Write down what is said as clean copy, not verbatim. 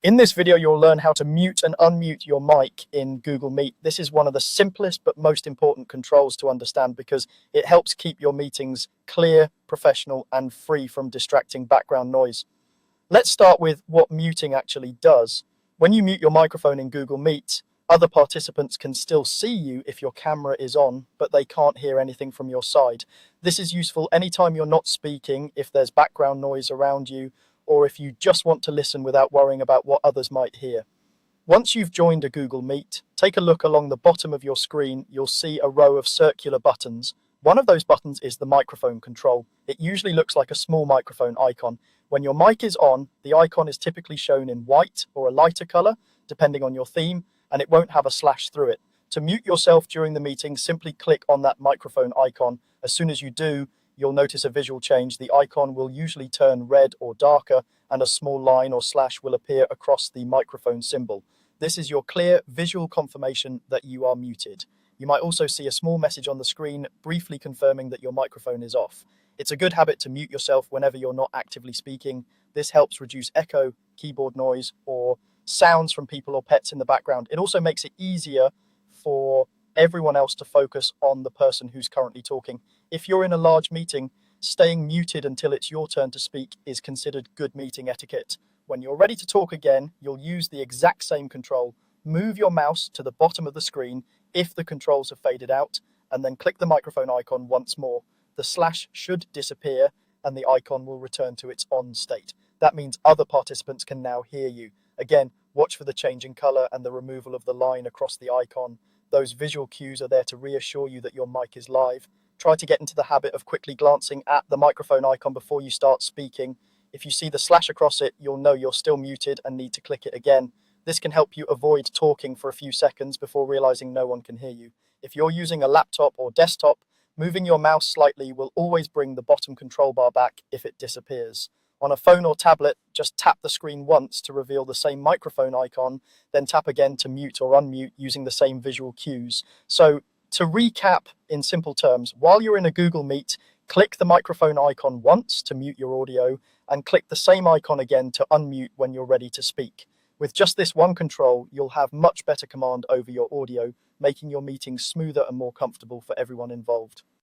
In this video, you'll learn how to mute and unmute your mic in Google Meet. This is one of the simplest but most important controls to understand because it helps keep your meetings clear, professional, and free from distracting background noise. Let's start with what muting actually does. When you mute your microphone in Google Meet, other participants can still see you if your camera is on, but they can't hear anything from your side. This is useful anytime you're not speaking, if there's background noise around you, or if you just want to listen without worrying about what others might hear. Once you've joined a Google Meet, take a look along the bottom of your screen. You'll see a row of circular buttons. One of those buttons is the microphone control. It usually looks like a small microphone icon. When your mic is on, the icon is typically shown in white or a lighter color, depending on your theme, and it won't have a slash through it. To mute yourself during the meeting, simply click on that microphone icon. As soon as you do, you'll notice a visual change. The icon will usually turn red or darker, and a small line or slash will appear across the microphone symbol. This is your clear visual confirmation that you are muted. You might also see a small message on the screen briefly confirming that your microphone is off. It's a good habit to mute yourself whenever you're not actively speaking. This helps reduce echo, keyboard noise, or sounds from people or pets in the background. It also makes it easier for everyone else to focus on the person who's currently talking. If you're in a large meeting, staying muted until it's your turn to speak is considered good meeting etiquette. When you're ready to talk again, you'll use the exact same control. Move your mouse to the bottom of the screen if the controls have faded out, and then click the microphone icon once more. The slash should disappear and the icon will return to its on state. That means other participants can now hear you. Again, watch for the change in color and the removal of the line across the icon. Those visual cues are there to reassure you that your mic is live. Try to get into the habit of quickly glancing at the microphone icon before you start speaking. If you see the slash across it, you'll know you're still muted and need to click it again. This can help you avoid talking for a few seconds before realizing no one can hear you. If you're using a laptop or desktop, moving your mouse slightly will always bring the bottom control bar back if it disappears. On a phone or tablet, just tap the screen once to reveal the same microphone icon, then tap again to mute or unmute using the same visual cues. So to recap in simple terms, while you're in a Google Meet, click the microphone icon once to mute your audio and click the same icon again to unmute when you're ready to speak. With just this one control, you'll have much better command over your audio, making your meetings smoother and more comfortable for everyone involved.